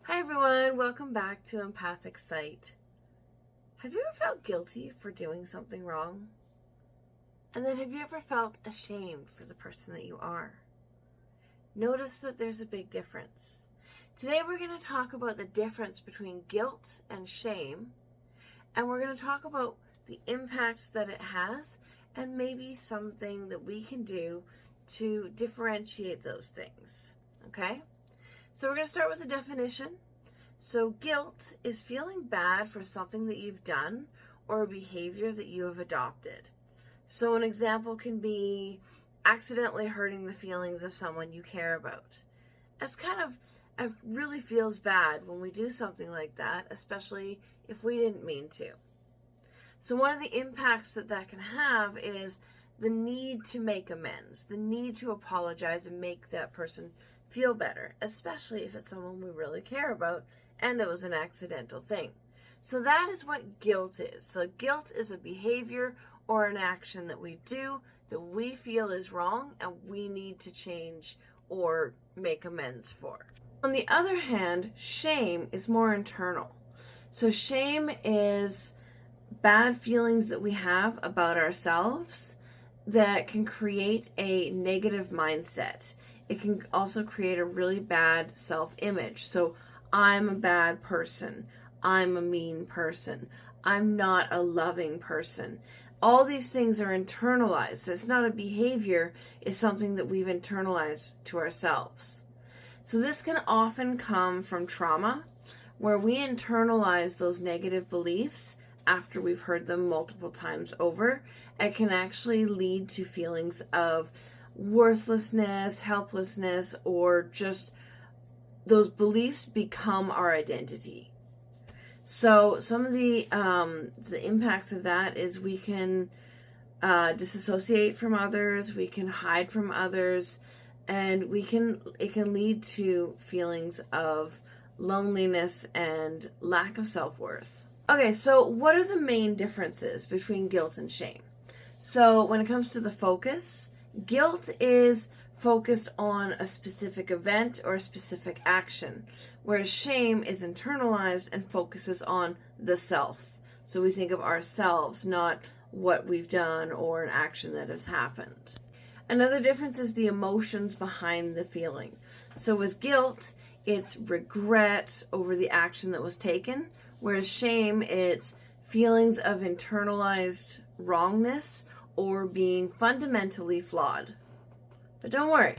Hi everyone, welcome back to Empathic Sight. Have you ever felt guilty for doing something wrong? And then have you ever felt ashamed for the person that you are? Notice that there's a big difference. Today we're going to talk about the difference between guilt and shame, and we're going to talk about the impacts that it has and maybe something that we can do to differentiate those things. Okay? So we're going to start with the definition. So guilt is feeling bad for something that you've done or a behavior that you have adopted. So an example can be accidentally hurting the feelings of someone you care about. It really feels bad when we do something like that, especially if we didn't mean to. So one of the impacts that can have is the need to make amends, the need to apologize and make that person feel better, especially if it's someone we really care about and it was an accidental thing. So that is what guilt is. So guilt is a behavior or an action that we do that we feel is wrong and we need to change or make amends for. On the other hand, shame is more internal. So shame is bad feelings that we have about ourselves that can create a negative mindset. It can also create a really bad self-image. So I'm a bad person. I'm a mean person. I'm not a loving person. All these things are internalized. It's not a behavior, it's something that we've internalized to ourselves. So this can often come from trauma, where we internalize those negative beliefs after we've heard them multiple times over. It can actually lead to feelings of worthlessness, helplessness, or just those beliefs become our identity. So some of the impacts of that is we can disassociate from others, we can hide from others, and it can lead to feelings of loneliness and lack of self-worth. Okay, so what are the main differences between guilt and shame? So when it comes to the focus, guilt is focused on a specific event or a specific action, whereas shame is internalized and focuses on the self. So we think of ourselves, not what we've done or an action that has happened. Another difference is the emotions behind the feeling. So with guilt, it's regret over the action that was taken, whereas shame, it's feelings of internalized wrongness or being fundamentally flawed. But don't worry,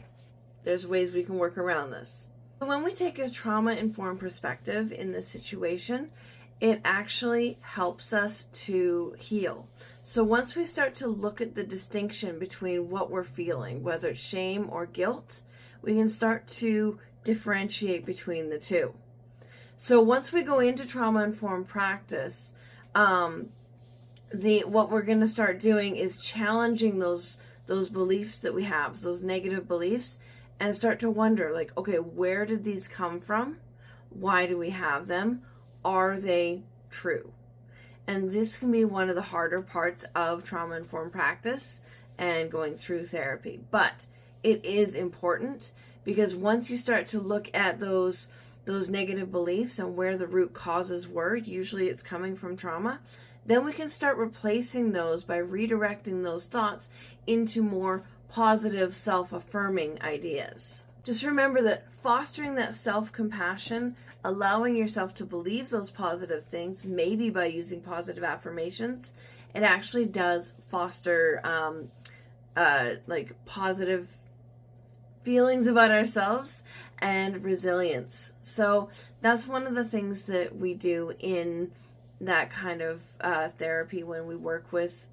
there's ways we can work around this. So when we take a trauma-informed perspective in this situation, it actually helps us to heal. So once we start to look at the distinction between what we're feeling, whether it's shame or guilt, we can start to differentiate between the two. So once we go into trauma-informed practice, what we're going to start doing is challenging those beliefs that we have, those negative beliefs, and start to wonder, like, okay, where did these come from? Why do we have them? Are they true? And this can be one of the harder parts of trauma-informed practice and going through therapy. But it is important, because once you start to look at those negative beliefs and where the root causes were, usually it's coming from trauma, then we can start replacing those by redirecting those thoughts into more positive, self-affirming ideas. Just remember that fostering that self-compassion, allowing yourself to believe those positive things, maybe by using positive affirmations, it actually does foster positive feelings about ourselves and resilience. So that's one of the things that we do in that kind of therapy when we work with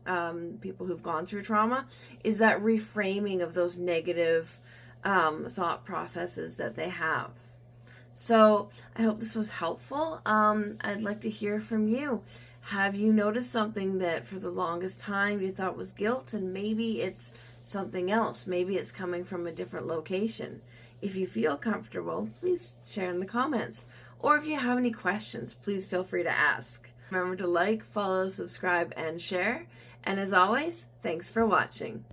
people who've gone through trauma, is that reframing of those negative thought processes that they have. So I hope this was helpful. I'd like to hear from you. Have you noticed something that for the longest time you thought was guilt, and maybe it's something else? Maybe it's coming from a different location. If you feel comfortable, please share in the comments. Or if you have any questions, please feel free to ask. Remember to like, follow, subscribe, and share. And as always, thanks for watching.